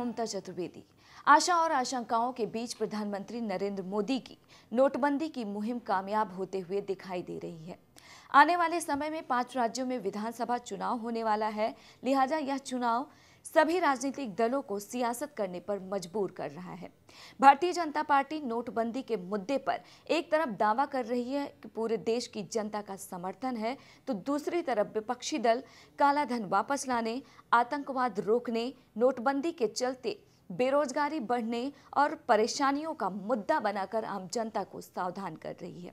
ममता चतुर्वेदी। आशा और आशंकाओं के बीच प्रधानमंत्री नरेंद्र मोदी की नोटबंदी की मुहिम कामयाब होते हुए दिखाई दे रही है। आने वाले समय में 5 राज्यों में विधानसभा चुनाव होने वाला है, लिहाजा यह चुनाव सभी राजनीतिक दलों को सियासत करने पर मजबूर कर रहा है। भारतीय जनता पार्टी नोटबंदी के मुद्दे पर एक तरफ दावा कर रही है कि पूरे देश की जनता का समर्थन है, तो दूसरी तरफ विपक्षी दल काला धन वापस लाने, आतंकवाद रोकने, नोटबंदी के चलते बेरोजगारी बढ़ने और परेशानियों का मुद्दा बनाकर आम जनता को सावधान कर रही है।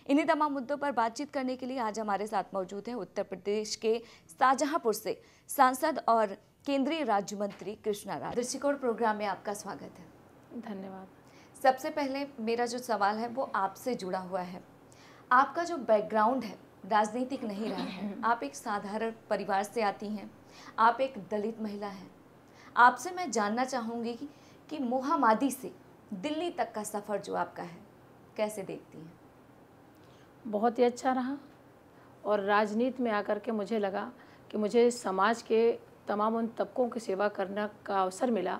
इन्हीं तमाम मुद्दों पर बातचीत करने के लिए आज हमारे साथ मौजूद हैं उत्तर प्रदेश के शाहजहांपुर से सांसद और केंद्रीय राज्य मंत्री कृष्णा राज। दृष्टिकोण प्रोग्राम में आपका स्वागत है। धन्यवाद। सबसे पहले मेरा जो सवाल है वो आपसे जुड़ा हुआ है। आपका जो बैकग्राउंड है राजनीतिक नहीं रहा है, आप एक साधारण परिवार से आती हैं, आप एक दलित महिला हैं। आपसे मैं जानना चाहूँगी कि मोहामादी से दिल्ली तक का सफ़र जो आपका है कैसे देखती हैं? बहुत ही अच्छा रहा और राजनीति में आकर के मुझे लगा कि मुझे समाज के तमाम उन तबकों की सेवा करने का अवसर मिला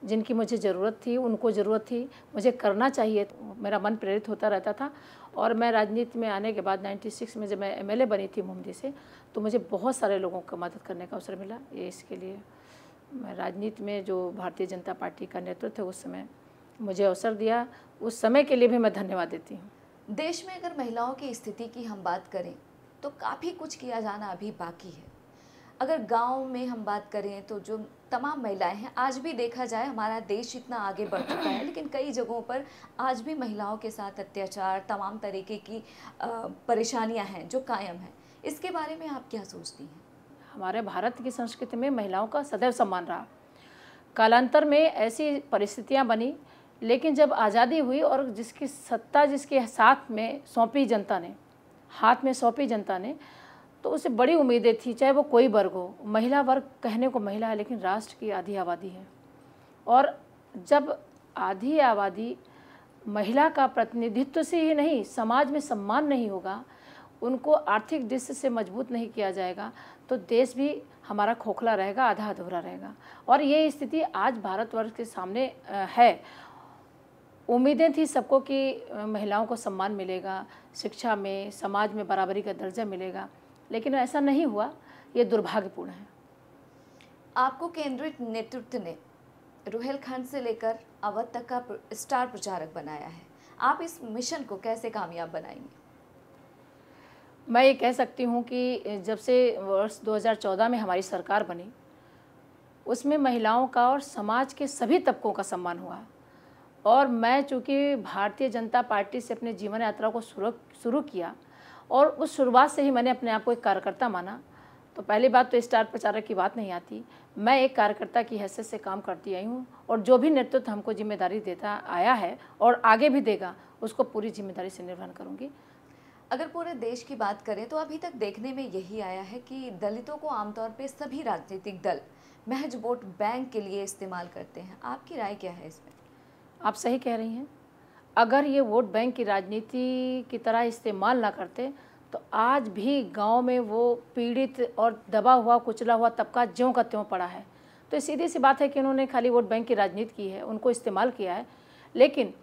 जिनकी मुझे ज़रूरत थी, उनको ज़रूरत थी, मुझे करना चाहिए। मेरा मन प्रेरित होता रहता था और मैं राजनीति में आने के बाद 96 में जब मैं एमएलए बनी थी मोमडी से, तो मुझे बहुत सारे लोगों का मदद करने का अवसर मिला। ये इसके लिए मैं राजनीति में जो भारतीय जनता पार्टी का नेतृत्व है उस समय मुझे अवसर दिया, उस समय के लिए भी मैं धन्यवाद देती हूँ। देश में अगर महिलाओं की स्थिति की हम बात करें तो काफ़ी कुछ किया जाना अभी बाकी है। अगर गांव में हम बात करें तो जो तमाम महिलाएं हैं, आज भी देखा जाए हमारा देश इतना आगे बढ़ चुका है, लेकिन कई जगहों पर आज भी महिलाओं के साथ अत्याचार, तमाम तरीके की परेशानियां हैं जो कायम हैं। इसके बारे में आप क्या सोचती हैं? हमारे भारत की संस्कृति में महिलाओं का सदैव सम्मान रहा। कालांतर में ऐसी परिस्थितियां बनी, लेकिन जब आज़ादी हुई और जिसकी सत्ता जिसके साथ में सौंपी जनता ने, हाथ में सौंपी जनता ने, तो उसे बड़ी उम्मीदें थी, चाहे वो कोई वर्ग हो। महिला वर्ग कहने को महिला है, लेकिन राष्ट्र की आधी आबादी है। और जब आधी आबादी महिला का प्रतिनिधित्व से ही नहीं, समाज में सम्मान नहीं होगा, उनको आर्थिक दृष्टि से मजबूत नहीं किया जाएगा, तो देश भी हमारा खोखला रहेगा, आधा अधूरा रहेगा। और ये स्थिति आज भारतवर्ष के सामने है। उम्मीदें थी सबको कि महिलाओं को सम्मान मिलेगा, शिक्षा में, समाज में बराबरी का दर्जा मिलेगा, लेकिन ऐसा नहीं हुआ। ये दुर्भाग्यपूर्ण है। आपको केंद्रीय नेतृत्व ने रुहेलखंड से लेकर अवध तक का स्टार प्रचारक बनाया है। आप इस मिशन को कैसे कामयाब बनाएंगे? मैं ये कह सकती हूँ कि जब से वर्ष 2014 में हमारी सरकार बनी, उसमें महिलाओं का और समाज के सभी तबकों का सम्मान हुआ। और मैं चूँकि भारतीय जनता पार्टी से अपने जीवन यात्रा को शुरू किया और उस शुरुआत से ही मैंने अपने आप को एक कार्यकर्ता माना, तो पहली बात तो स्टार प्रचारक की बात नहीं आती। मैं एक कार्यकर्ता की हैसियत से काम करती आई हूँ और जो भी नेतृत्व हमको जिम्मेदारी देता आया है और आगे भी देगा, उसको पूरी जिम्मेदारी से निर्वहन करूँगी। अगर पूरे देश की बात करें तो अभी तक देखने में यही आया है कि दलितों को आमतौर पर सभी राजनीतिक दल महज वोट बैंक के लिए इस्तेमाल करते हैं। आपकी राय क्या है इसमें? आप सही कह रही हैं। अगर ये वोट बैंक की राजनीति की तरह इस्तेमाल ना करते तो आज भी गांव में वो पीड़ित और दबा हुआ कुचला हुआ तबका ज्यों का त्यों पड़ा है। तो सीधी सी बात है कि उन्होंने खाली वोट बैंक की राजनीति की है, उनको इस्तेमाल किया है। लेकिन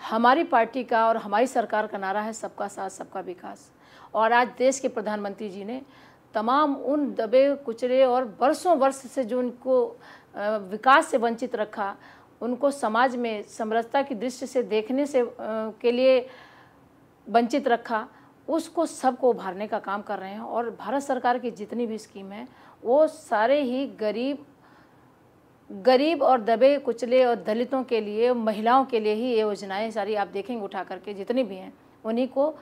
हमारी पार्टी का और हमारी सरकार का नारा है सबका साथ सबका विकास। और आज देश के प्रधानमंत्री जी ने तमाम उन दबे कुचले और वर्षों वर्ष से जो उनको विकास से वंचित रखा, उनको समाज में समरसता की दृष्टि से देखने से के लिए वंचित रखा, उसको सबको उभारने का काम कर रहे हैं। और भारत सरकार की जितनी भी स्कीम है वो सारे ही गरीब और दबे कुचले और दलितों के लिए, महिलाओं के लिए ही ये योजनाएं सारी आप देखेंगे उठा करके जितनी भी हैं, उन्हीं को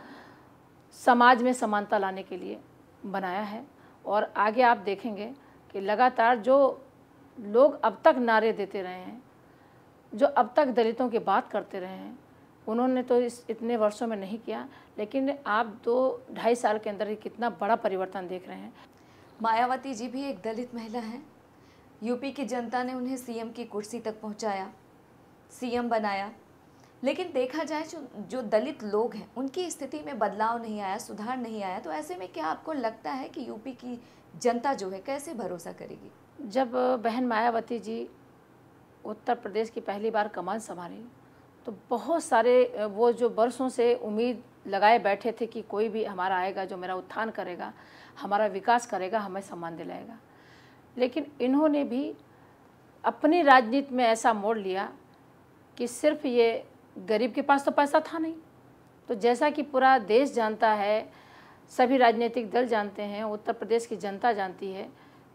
समाज में समानता लाने के लिए बनाया है। और आगे आप देखेंगे कि लगातार जो लोग अब तक नारे देते रहे हैं, जो अब तक दलितों की बात करते रहे हैं, उन्होंने तो इतने वर्षों में नहीं किया, लेकिन आप 2-2.5 साल के अंदर कितना बड़ा परिवर्तन देख रहे हैं। मायावती जी भी एक दलित महिला हैं। यूपी की जनता ने उन्हें सीएम की कुर्सी तक पहुंचाया, सीएम बनाया, लेकिन देखा जाए जो दलित लोग हैं उनकी स्थिति में बदलाव नहीं आया, सुधार नहीं आया। तो ऐसे में क्या आपको लगता है कि यूपी की जनता जो है कैसे भरोसा करेगी? जब बहन मायावती जी उत्तर प्रदेश की पहली बार कमान संभाली तो बहुत सारे वो जो बरसों से उम्मीद लगाए बैठे थे कि कोई भी हमारा आएगा जो मेरा उत्थान करेगा, हमारा विकास करेगा, हमें सम्मान दिलाएगा, लेकिन इन्होंने भी अपनी राजनीति में ऐसा मोड़ लिया कि सिर्फ ये गरीब के पास तो पैसा था नहीं, तो जैसा कि पूरा देश जानता है, सभी राजनीतिक दल जानते हैं, उत्तर प्रदेश की जनता जानती है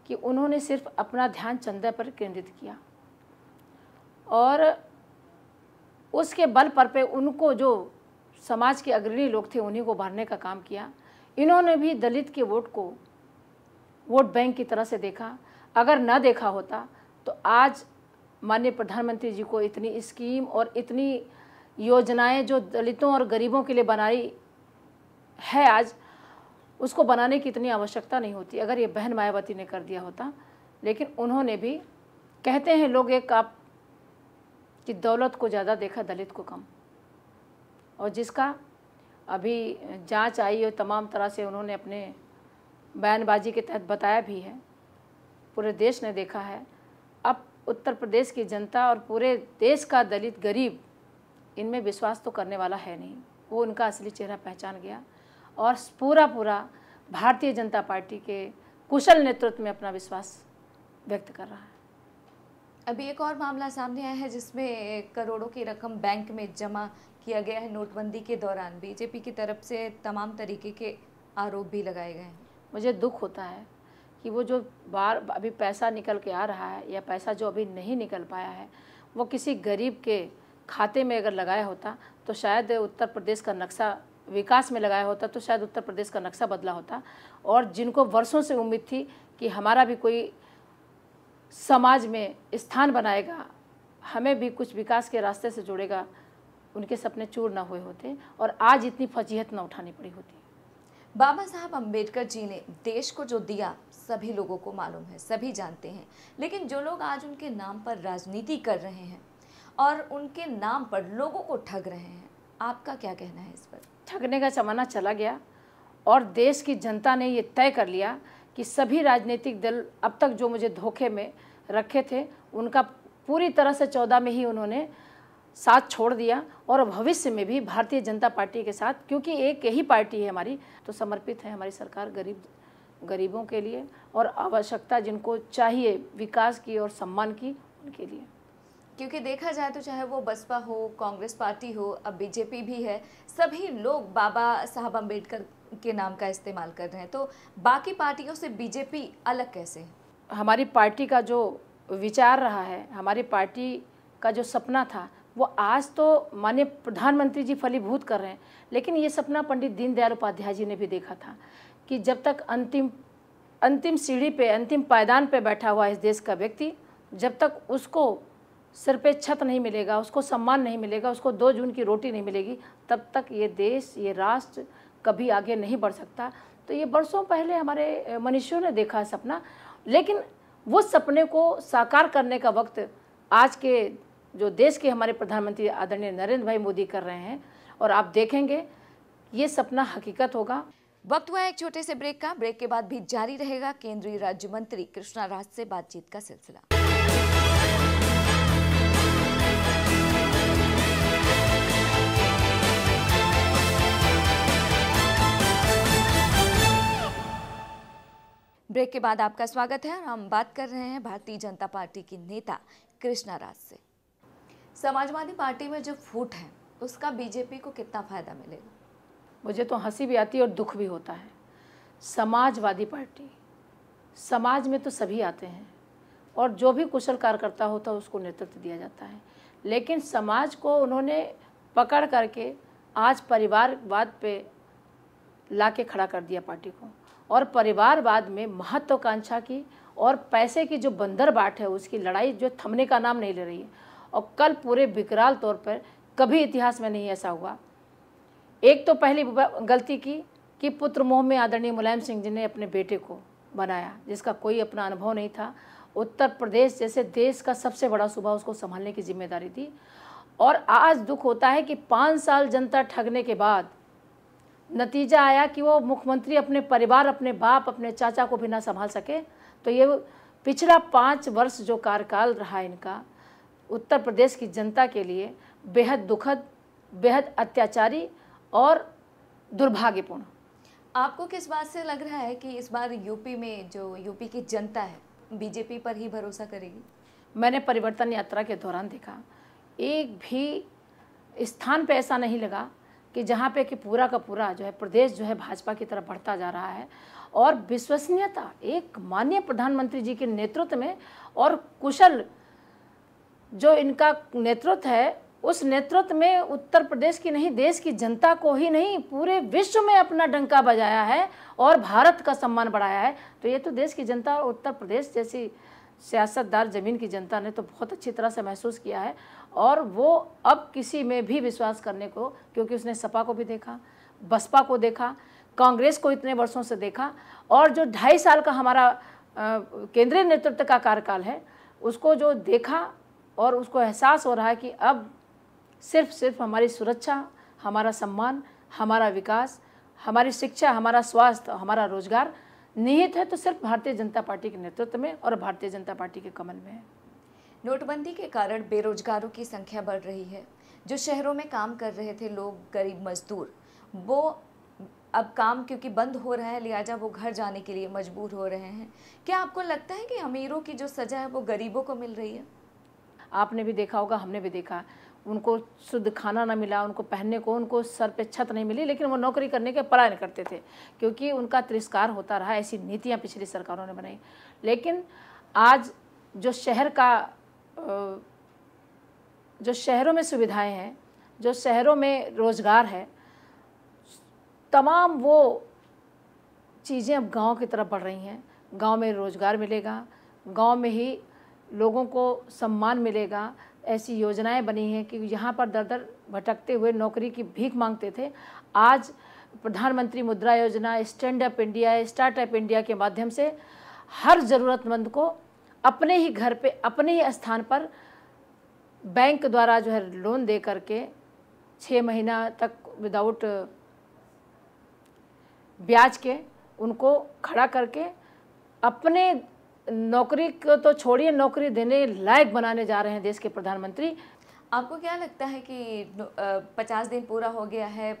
कि उन्होंने सिर्फ अपना ध्यान चंदा पर केंद्रित किया और उसके बल पर पे उनको जो समाज के अग्रणी लोग थे उन्हीं को भरने का काम किया। इन्होंने भी दलित के वोट को वोट बैंक की तरह से देखा। अगर न देखा होता तो आज माननीय प्रधानमंत्री जी को इतनी स्कीम और इतनी योजनाएं जो दलितों और गरीबों के लिए बनाई है आज, उसको बनाने की इतनी आवश्यकता नहीं होती अगर ये बहन मायावती ने कर दिया होता। लेकिन उन्होंने भी, कहते हैं लोग एक आप कि दौलत को ज़्यादा देखा दलित को कम, और जिसका अभी जांच आई और तमाम तरह से उन्होंने अपने बयानबाजी के तहत बताया भी है, पूरे देश ने देखा है। अब उत्तर प्रदेश की जनता और पूरे देश का दलित गरीब इनमें विश्वास तो करने वाला है नहीं, वो उनका असली चेहरा पहचान गया और पूरा भारतीय जनता पार्टी के कुशल नेतृत्व में अपना विश्वास व्यक्त कर रहा है। अभी एक और मामला सामने आया है जिसमें करोड़ों की रकम बैंक में जमा किया गया है। नोटबंदी के दौरान बीजेपी की तरफ से तमाम तरीके के आरोप भी लगाए गए हैं। मुझे दुख होता है कि वो जो बार अभी पैसा निकल के आ रहा है या पैसा जो अभी नहीं निकल पाया है, वो किसी गरीब के खाते में अगर लगाया होता तो शायद उत्तर प्रदेश का नक्शा विकास में लगाया होता तो शायद उत्तर प्रदेश का नक्शा बदला होता। और जिनको वर्षों से उम्मीद थी कि हमारा भी कोई समाज में स्थान बनाएगा, हमें भी कुछ विकास के रास्ते से जोड़ेगा, उनके सपने चूर न हुए होते और आज इतनी फजीहत न उठानी पड़ी होती। बाबा साहब अम्बेडकर जी ने देश को जो दिया सभी लोगों को मालूम है, सभी जानते हैं, लेकिन जो लोग आज उनके नाम पर राजनीति कर रहे हैं और उनके नाम पर लोगों को ठग रहे हैं, आपका क्या कहना है इस पर? ठगने का ज़माना चला गया और देश की जनता ने ये तय कर लिया कि सभी राजनीतिक दल अब तक जो मुझे धोखे में रखे थे उनका पूरी तरह से 14 में ही उन्होंने साथ छोड़ दिया और भविष्य में भी भारतीय जनता पार्टी के साथ, क्योंकि एक यही पार्टी है हमारी, तो समर्पित है हमारी सरकार गरीबों के लिए और आवश्यकता जिनको चाहिए विकास की और सम्मान की उनके लिए। क्योंकि देखा जाए तो चाहे वो बसपा हो, कांग्रेस पार्टी हो, अब बीजेपी भी है, सभी लोग बाबा साहब अम्बेडकर के नाम का इस्तेमाल कर रहे हैं, तो बाकी पार्टियों से बीजेपी अलग कैसे है? हमारी पार्टी का जो विचार रहा है, हमारी पार्टी का जो सपना था, वो आज तो माननीय प्रधानमंत्री जी फलीभूत कर रहे हैं, लेकिन ये सपना पंडित दीनदयाल उपाध्याय जी ने भी देखा था कि जब तक अंतिम सीढ़ी पे, अंतिम पायदान पे बैठा हुआ इस देश का व्यक्ति, जब तक उसको सिर पे छत नहीं मिलेगा, उसको सम्मान नहीं मिलेगा, उसको 2 जून की रोटी नहीं मिलेगी, तब तक ये देश, ये राष्ट्र कभी आगे नहीं बढ़ सकता। तो ये बरसों पहले हमारे मनीषियों ने देखा सपना, लेकिन वो सपने को साकार करने का वक्त आज के जो देश के हमारे प्रधानमंत्री आदरणीय नरेंद्र भाई मोदी कर रहे हैं और आप देखेंगे ये सपना हकीकत होगा। वक्त हुआ एक छोटे से ब्रेक का। ब्रेक के बाद भी जारी रहेगा केंद्रीय राज्य मंत्री कृष्णा राज से बातचीत का सिलसिला। ब्रेक के बाद आपका स्वागत है और हम बात कर रहे हैं भारतीय जनता पार्टी की नेता कृष्णा राज से। समाजवादी पार्टी में जो फूट है उसका बीजेपी को कितना फायदा मिलेगा? मुझे तो हंसी भी आती है और दुख भी होता है। समाजवादी पार्टी, समाज में तो सभी आते हैं और जो भी कुशल कार्यकर्ता होता है उसको नेतृत्व दिया जाता है, लेकिन समाज को उन्होंने पकड़ करके आज परिवारवाद पे लाके खड़ा कर दिया पार्टी को, और परिवारवाद में महत्वाकांक्षा की और पैसे की जो बंदरबाट है उसकी लड़ाई जो थमने का नाम नहीं ले रही है। और कल पूरे विकराल तौर पर कभी इतिहास में नहीं ऐसा हुआ। एक तो पहली गलती की कि पुत्र मोह में आदरणीय मुलायम सिंह जी ने अपने बेटे को बनाया, जिसका कोई अपना अनुभव नहीं था। उत्तर प्रदेश जैसे देश का सबसे बड़ा सूबा उसको संभालने की जिम्मेदारी थी। और आज दुख होता है कि 5 साल जनता ठगने के बाद नतीजा आया कि वो मुख्यमंत्री अपने परिवार, अपने बाप, अपने चाचा को भी ना संभाल सके। तो ये पिछला 5 वर्ष जो कार्यकाल रहा इनका उत्तर प्रदेश की जनता के लिए बेहद दुखद, बेहद अत्याचारी और दुर्भाग्यपूर्ण। आपको किस बात से लग रहा है कि इस बार यूपी में जो यूपी की जनता है बीजेपी पर ही भरोसा करेगी? मैंने परिवर्तन यात्रा के दौरान देखा, एक भी स्थान पे ऐसा नहीं लगा कि जहाँ पे कि पूरा का पूरा जो है प्रदेश जो है भाजपा की तरफ बढ़ता जा रहा है। और विश्वसनीयता एक माननीय प्रधानमंत्री जी के नेतृत्व में और कुशल जो इनका नेतृत्व है, उस नेतृत्व में उत्तर प्रदेश की नहीं देश की जनता को ही नहीं पूरे विश्व में अपना डंका बजाया है और भारत का सम्मान बढ़ाया है। तो ये तो देश की जनता और उत्तर प्रदेश जैसी सियासतदार ज़मीन की जनता ने तो बहुत अच्छी तरह से महसूस किया है। और वो अब किसी में भी विश्वास करने को, क्योंकि उसने सपा को भी देखा, बसपा को देखा, कांग्रेस को इतने वर्षों से देखा, और जो 2.5 साल का हमारा केंद्रीय नेतृत्व का कार्यकाल है उसको जो देखा और उसको एहसास हो रहा है कि अब सिर्फ हमारी सुरक्षा, हमारा सम्मान, हमारा विकास, हमारी शिक्षा, हमारा स्वास्थ्य, हमारा रोजगार निहित है तो सिर्फ भारतीय जनता पार्टी के नेतृत्व में और भारतीय जनता पार्टी के कमल में है। नोटबंदी के कारण बेरोजगारों की संख्या बढ़ रही है। जो शहरों में काम कर रहे थे लोग, गरीब मजदूर, वो अब काम क्योंकि बंद हो रहा है लिहाजा वो घर जाने के लिए मजबूर हो रहे हैं। क्या आपको लगता है कि अमीरों की जो सजा है वो गरीबों को मिल रही है? आपने भी देखा होगा, हमने भी देखा, उनको शुद्ध खाना ना मिला, उनको पहनने को, उनको सर पे छत नहीं मिली, लेकिन वो नौकरी करने के पलायन करते थे क्योंकि उनका तिरस्कार होता रहा। ऐसी नीतियाँ पिछली सरकारों ने बनाई। लेकिन आज जो शहरों में सुविधाएं हैं, जो शहरों में रोज़गार है, तमाम वो चीज़ें अब गांव की तरफ बढ़ रही हैं। गांव में रोज़गार मिलेगा, गांव में ही लोगों को सम्मान मिलेगा। ऐसी योजनाएं बनी हैं कि यहाँ पर दर दर भटकते हुए नौकरी की भीख मांगते थे, आज प्रधानमंत्री मुद्रा योजना, stand up India, startup India के माध्यम से हर ज़रूरतमंद को अपने ही घर पे, अपने ही स्थान पर बैंक द्वारा जो है लोन दे करके 6 महीना तक विदाउट ब्याज के उनको खड़ा करके अपने नौकरी को तो छोड़िए, नौकरी देने लायक बनाने जा रहे हैं देश के प्रधानमंत्री। आपको क्या लगता है कि 50 दिन पूरा हो गया है,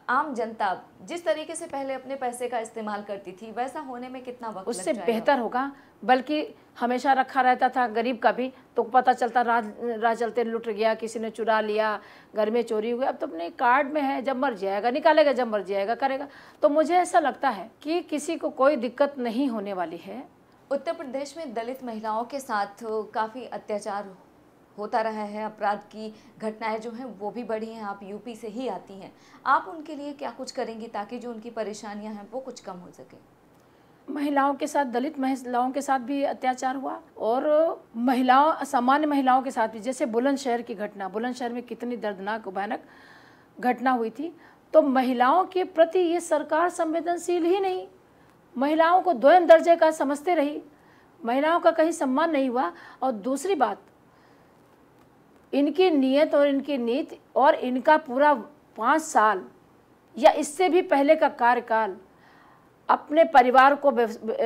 आम जनता जिस तरीके से पहले अपने पैसे का इस्तेमाल करती थी वैसा होने में कितना वक्त उससे लग जाएगा? बेहतर होगा, बल्कि हमेशा रखा रहता था गरीब का भी, तो पता चलता राह चलते लुट गया, किसी ने चुरा लिया, घर में चोरी हुई। अब तो अपने कार्ड में है, जब मर जाएगा निकालेगा, जब मर जाएगा करेगा। तो मुझे ऐसा लगता है कि किसी को कोई दिक्कत नहीं होने वाली है। उत्तर प्रदेश में दलित महिलाओं के साथ काफ़ी अत्याचार होता रहा है, अपराध की घटनाएं जो हैं वो भी बढ़ी हैं। आप यूपी से ही आती हैं, आप उनके लिए क्या कुछ करेंगी ताकि जो उनकी परेशानियां हैं वो कुछ कम हो सके? महिलाओं के साथ, दलित महिलाओं के साथ भी अत्याचार हुआ और महिलाओं, सामान्य महिलाओं के साथ भी, जैसे बुलंदशहर की घटना, बुलंदशहर में कितनी दर्दनाक भयानक घटना हुई थी। तो महिलाओं के प्रति ये सरकार संवेदनशील ही नहीं, महिलाओं को द्वयम दर्जे का समझते रही, महिलाओं का कहीं सम्मान नहीं हुआ। और दूसरी बात, इनकी नीयत और इनकी नीति और इनका पूरा 5 साल या इससे भी पहले का कार्यकाल अपने परिवार को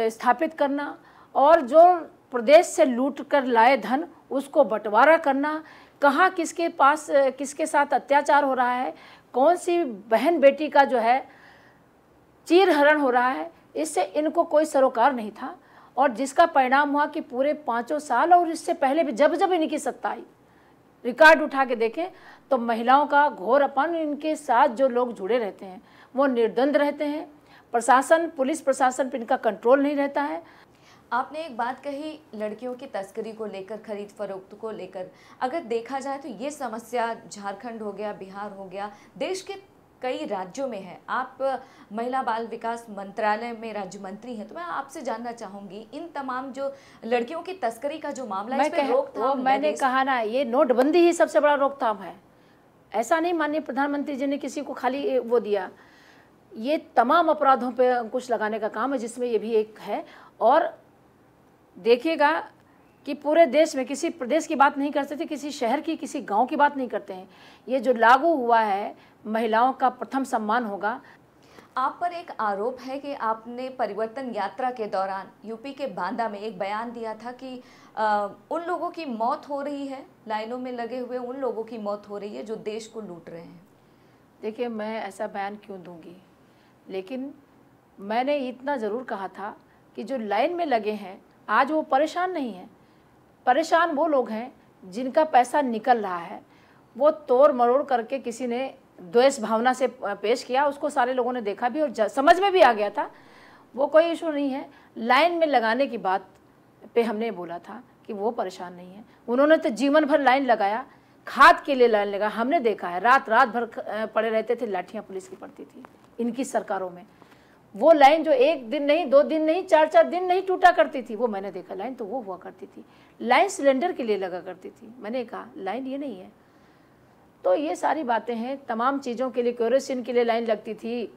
स्थापित करना और जो प्रदेश से लूट कर लाए धन उसको बंटवारा करना, कहाँ किसके पास किसके साथ अत्याचार हो रहा है, कौन सी बहन बेटी का जो है चीरहरण हो रहा है, इससे इनको कोई सरोकार नहीं था। और जिसका परिणाम हुआ कि पूरे 5 साल और इससे पहले भी जब जब इनकी सत्ता आई, रिकॉर्ड उठा के देखें तो महिलाओं का घोर अपमान, इनके साथ जो लोग जुड़े रहते हैं वो निर्द्वंद रहते हैं। प्रशासन, पुलिस प्रशासन पर इनका कंट्रोल नहीं रहता है। आपने एक बात कही लड़कियों की तस्करी को लेकर, खरीद फरोख्त को लेकर, अगर देखा जाए तो ये समस्या झारखंड हो गया, बिहार हो गया, देश के कई राज्यों में है। आप महिला बाल विकास मंत्रालय में राज्य मंत्री हैं, तो मैं आपसे जानना चाहूंगी इन तमाम जो लड़कियों की तस्करी का जो मामला है, इस पे रोकथाम, मैंने कहा ना, ये नोटबंदी ही सबसे बड़ा रोकथाम है। ऐसा नहीं माननीय प्रधानमंत्री जी ने किसी को खाली वो दिया, ये तमाम अपराधों पे अंकुश लगाने का काम है, जिसमें ये भी एक है। और देखिएगा कि पूरे देश में किसी प्रदेश की बात नहीं करते थे, किसी शहर की, किसी गांव की बात नहीं करते हैं। ये जो लागू हुआ है, महिलाओं का प्रथम सम्मान होगा। आप पर एक आरोप है कि आपने परिवर्तन यात्रा के दौरान यूपी के बांदा में एक बयान दिया था कि उन लोगों की मौत हो रही है, लाइनों में लगे हुए उन लोगों की मौत हो रही है जो देश को लूट रहे हैं। देखिए, मैं ऐसा बयान क्यों दूंगी, लेकिन मैंने इतना ज़रूर कहा था कि जो लाइन में लगे हैं आज वो परेशान नहीं हैं। परेशान वो लोग हैं जिनका पैसा निकल रहा है, वो तोड़ मरोड़ करके किसी ने द्वेष भावना से पेश किया, उसको सारे लोगों ने देखा भी और समझ में भी आ गया था। वो कोई इशू नहीं है। लाइन में लगाने की बात पे हमने बोला था कि वो परेशान नहीं है। उन्होंने तो जीवन भर लाइन लगाया, खाद के लिए लाइन लगा। हमने देखा है रात रात भर पड़े रहते थे, लाठियाँ पुलिस की पड़ती थी इनकी सरकारों में। वो लाइन जो एक दिन नहीं, 2 दिन नहीं, 4-4 दिन नहीं टूटा करती थी, वो मैंने देखा। लाइन तो वो हुआ करती थी। लाइन सिलेंडर के लिए लगा करती थी। मैंने कहा लाइन ये नहीं है। तो ये सारी बातें हैं। तमाम चीज़ों के लिए, केरोसिन के लिए लाइन लगती थी,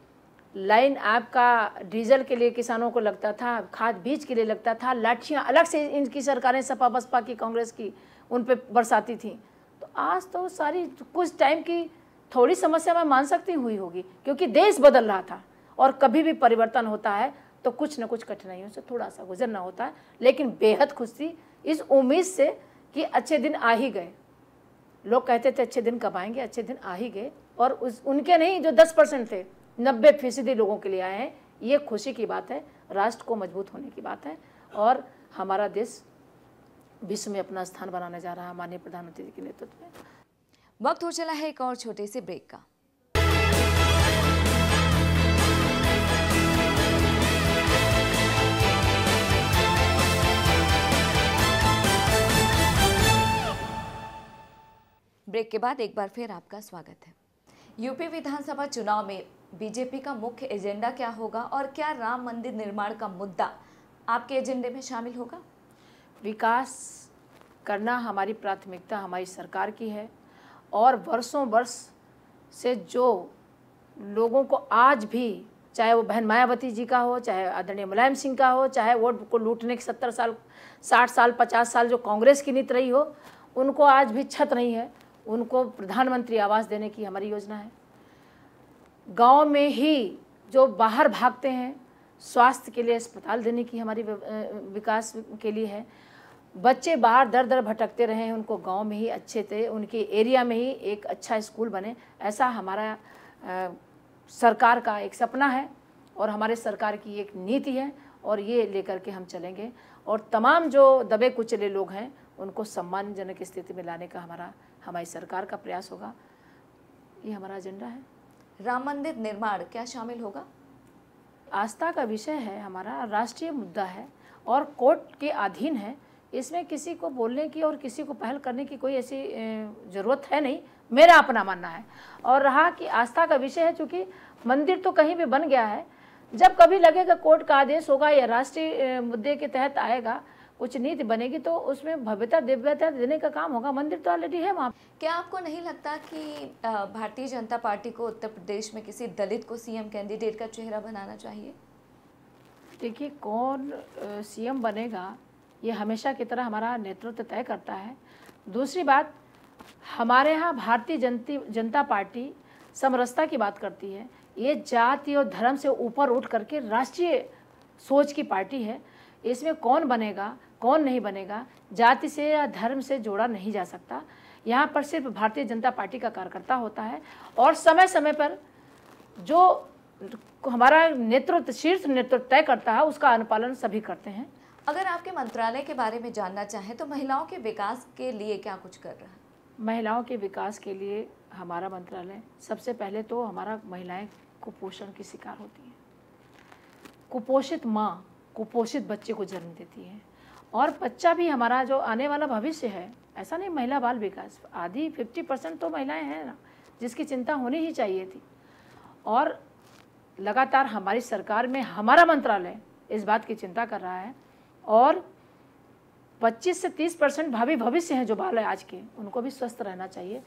लाइन आपका डीजल के लिए किसानों को लगता था, खाद बीज के लिए लगता था, लाठियाँ अलग से इनकी सरकारें सपा बसपा की, कांग्रेस की, उन पे बरसाती थी। तो आज तो सारी कुछ टाइम की थोड़ी समस्या मैं मान सकती हुई होगी, क्योंकि देश बदल रहा था और कभी भी परिवर्तन होता है तो कुछ न कुछ कठिनाइयों से थोड़ा सा गुजरना होता है। लेकिन बेहद खुश थी इस उम्मीद से कि अच्छे दिन आ ही गए। लोग कहते थे अच्छे दिन कब आएंगे, अच्छे दिन आ ही गए। और उनके नहीं, जो 10% थे, 90% लोगों के लिए आए हैं। ये खुशी की बात है, राष्ट्र को मजबूत होने की बात है और हमारा देश विश्व में अपना स्थान बनाने जा रहा है माननीय प्रधानमंत्री जी के नेतृत्व में। वक्त हो चला है एक और छोटे से ब्रेक का। ब्रेक के बाद एक बार फिर आपका स्वागत है। यूपी विधानसभा चुनाव में बीजेपी का मुख्य एजेंडा क्या होगा और क्या राम मंदिर निर्माण का मुद्दा आपके एजेंडे में शामिल होगा? विकास करना हमारी प्राथमिकता हमारी सरकार की है और वर्षों वर्ष से जो लोगों को आज भी, चाहे वो बहन मायावती जी का हो, चाहे आदरणीय मुलायम सिंह का हो, चाहे वोट को लूटने के 70 साल, 60 साल, 50 साल जो कांग्रेस की नीति रही हो, उनको आज भी छत नहीं है। उनको प्रधानमंत्री आवास देने की हमारी योजना है। गांव में ही जो बाहर भागते हैं, स्वास्थ्य के लिए अस्पताल देने की हमारी विकास के लिए है। बच्चे बाहर दर दर भटकते रहे हैं, उनको गांव में ही अच्छे थे, उनके एरिया में ही एक अच्छा स्कूल बने, ऐसा हमारा सरकार का एक सपना है और हमारे सरकार की एक नीति है और ये लेकर के हम चलेंगे। और तमाम जो दबे कुचले लोग हैं उनको सम्मानजनक स्थिति में लाने का हमारी सरकार का प्रयास होगा। ये हमारा एजेंडा है। राम मंदिर निर्माण क्या शामिल होगा? आस्था का विषय है, हमारा राष्ट्रीय मुद्दा है और कोर्ट के अधीन है। इसमें किसी को बोलने की और किसी को पहल करने की कोई ऐसी ज़रूरत है नहीं, मेरा अपना मानना है। और रहा कि आस्था का विषय है, चूँकि मंदिर तो कहीं भी बन गया है, जब कभी लगेगा कोर्ट का आदेश होगा या राष्ट्रीय मुद्दे के तहत आएगा, कुछ नीति बनेगी तो उसमें भव्यता दिव्यता देने का काम होगा। मंदिर तो ऑलरेडी है वहाँ। क्या आपको नहीं लगता कि भारतीय जनता पार्टी को उत्तर प्रदेश में किसी दलित को सीएम कैंडिडेट का चेहरा बनाना चाहिए? देखिए, कौन सीएम बनेगा ये हमेशा की तरह हमारा नेतृत्व तय करता है। दूसरी बात, हमारे यहाँ भारतीय जनता पार्टी समरसता की बात करती है। ये जाति और धर्म से ऊपर उठ करके राष्ट्रीय सोच की पार्टी है। इसमें कौन बनेगा कौन नहीं बनेगा जाति से या धर्म से जोड़ा नहीं जा सकता। यहाँ पर सिर्फ भारतीय जनता पार्टी का कार्यकर्ता होता है और समय समय पर जो हमारा नेतृत्व, शीर्ष नेतृत्व तय करता है, उसका अनुपालन सभी करते हैं। अगर आपके मंत्रालय के बारे में जानना चाहें तो महिलाओं के विकास के लिए क्या कुछ कर रहा है? महिलाओं के विकास के लिए हमारा मंत्रालय, सबसे पहले तो हमारा महिलाएं कुपोषण की शिकार होती हैं। कुपोषित माँ कुपोषित बच्चे को जन्म देती है और बच्चा भी हमारा जो आने वाला भविष्य है। ऐसा नहीं महिला बाल विकास, आधी 50% तो महिलाएं हैं ना, जिसकी चिंता होनी ही चाहिए थी। और लगातार हमारी सरकार में हमारा मंत्रालय इस बात की चिंता कर रहा है और 25 से 30% भावी भविष्य हैं जो बाल है आज के, उनको भी स्वस्थ रहना चाहिए।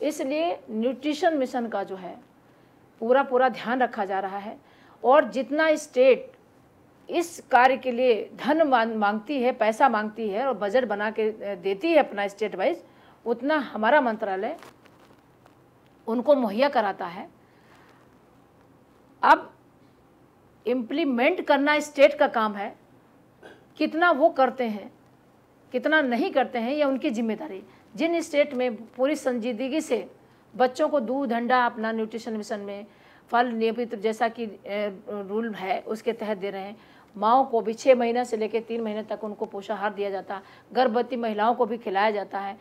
इसलिए न्यूट्रिशन मिशन का जो है पूरा ध्यान रखा जा रहा है और जितना स्टेट इस कार्य के लिए धन मांगती है, पैसा मांगती है और बजट बना के देती है अपना स्टेट वाइज, उतना हमारा मंत्रालय उनको मुहैया कराता है। अब इम्प्लीमेंट करना स्टेट का काम है। कितना वो करते हैं, कितना नहीं करते हैं, ये उनकी जिम्मेदारी। जिन स्टेट में पूरी संजीदगी से बच्चों को दूध अंडा अपना न्यूट्रिशन मिशन में फल नियमित जैसा कि रूल है उसके तहत दे रहे हैं। माँओं को भी 6 महीने से लेकर 3 महीने तक उनको पोषाहार दिया जाता है, गर्भवती महिलाओं को भी खिलाया जाता है।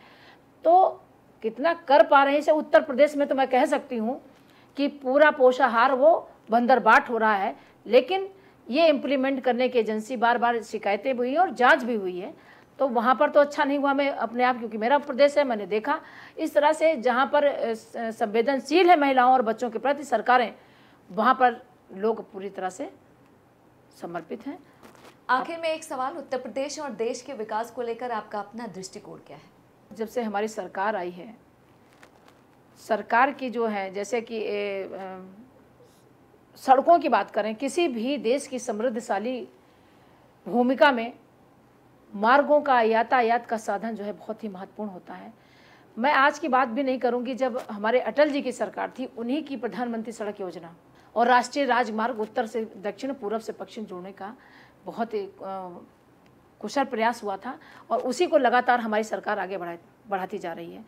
तो कितना कर पा रहे हैं इसे उत्तर प्रदेश में तो मैं कह सकती हूँ कि पूरा पोषाहार वो बंदरबाट हो रहा है, लेकिन ये इम्प्लीमेंट करने की एजेंसी बार बार शिकायतें भी हुई और जांच भी हुई है, तो वहाँ पर तो अच्छा नहीं हुआ। मैं अपने आप, क्योंकि मेरा प्रदेश है, मैंने देखा इस तरह से जहाँ पर संवेदनशील है महिलाओं और बच्चों के प्रति सरकारें, वहाँ पर लोग पूरी तरह से समर्पित हैं। आखिर में एक सवाल, उत्तर प्रदेश और देश के विकास को लेकर आपका अपना दृष्टिकोण क्या है? जब से हमारी सरकार आई है, सरकार की जो है, जैसे कि सड़कों की बात करें, किसी भी देश की समृद्धशाली भूमिका में मार्गों का, यातायात का साधन जो है बहुत ही महत्वपूर्ण होता है। मैं आज की बात भी नहीं करूंगी, जब हमारे अटल जी की सरकार थी, उन्हीं की प्रधानमंत्री सड़क योजना और राष्ट्रीय राजमार्ग उत्तर से दक्षिण, पूर्व से पश्चिम जोड़ने का बहुत ही कुशल प्रयास हुआ था और उसी को लगातार हमारी सरकार आगे बढ़ाती जा रही है।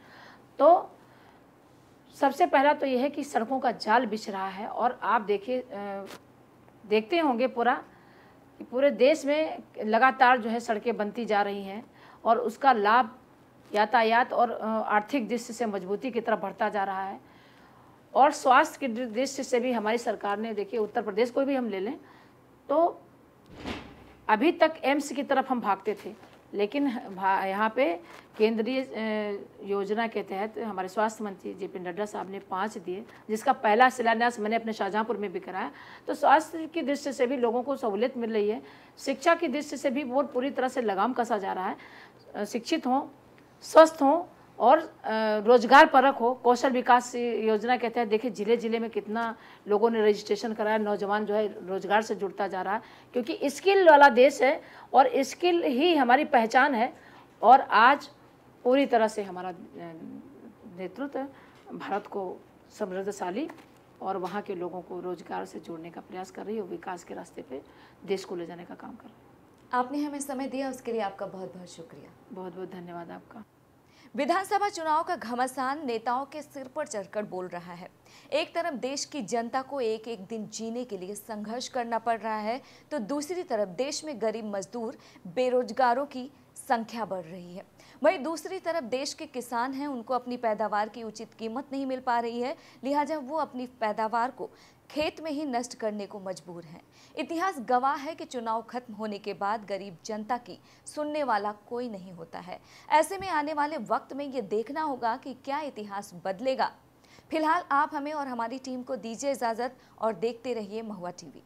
तो सबसे पहला तो यह है कि सड़कों का जाल बिछ रहा है और आप देखते होंगे पूरे देश में लगातार जो है सड़कें बनती जा रही हैं और उसका लाभ यातायात और आर्थिक दृष्टि से मजबूती की तरफ बढ़ता जा रहा है। और स्वास्थ्य की दृष्टि से भी हमारी सरकार ने, देखिए उत्तर प्रदेश को भी हम ले लें तो अभी तक एम्स की तरफ हम भागते थे, लेकिन यहाँ पे केंद्रीय योजना के तहत हमारे स्वास्थ्य मंत्री जेपी नड्डा साहब ने 5 दिए, जिसका पहला शिलान्यास मैंने अपने शाहजहाँपुर में भी कराया। तो स्वास्थ्य की दृष्टि से भी लोगों को सहूलियत मिल रही है, शिक्षा की दृष्टि से भी वो पूरी तरह से लगाम कसा जा रहा है। शिक्षित हों, स्वस्थ हों और रोजगार परक हो। कौशल विकास योजना के तहत देखिए जिले जिले में कितना लोगों ने रजिस्ट्रेशन कराया, नौजवान जो है रोजगार से जुड़ता जा रहा है, क्योंकि स्किल वाला देश है और स्किल ही हमारी पहचान है। और आज पूरी तरह से हमारा नेतृत्व भारत को समृद्धशाली और वहाँ के लोगों को रोजगार से जोड़ने का प्रयास कर रही है और विकास के रास्ते पे देश को ले जाने का काम कर रही है। आपने हमें समय दिया, उसके लिए आपका बहुत बहुत शुक्रिया। बहुत बहुत धन्यवाद आपका। विधानसभा चुनाव का घमासान नेताओं के सिर पर चढ़कर बोल रहा है। एक तरफ देश की जनता को एक एक दिन जीने के लिए संघर्ष करना पड़ रहा है, तो दूसरी तरफ देश में गरीब मजदूर, बेरोजगारों की संख्या बढ़ रही है। वहीं दूसरी तरफ देश के किसान हैं, उनको अपनी पैदावार की उचित कीमत नहीं मिल पा रही है, लिहाजा वो अपनी पैदावार को खेत में ही नष्ट करने को मजबूर हैं। इतिहास गवाह है कि चुनाव खत्म होने के बाद गरीब जनता की सुनने वाला कोई नहीं होता है। ऐसे में आने वाले वक्त में ये देखना होगा कि क्या इतिहास बदलेगा। फिलहाल आप हमें और हमारी टीम को दीजिए इजाजत और देखते रहिए महुआ टीवी।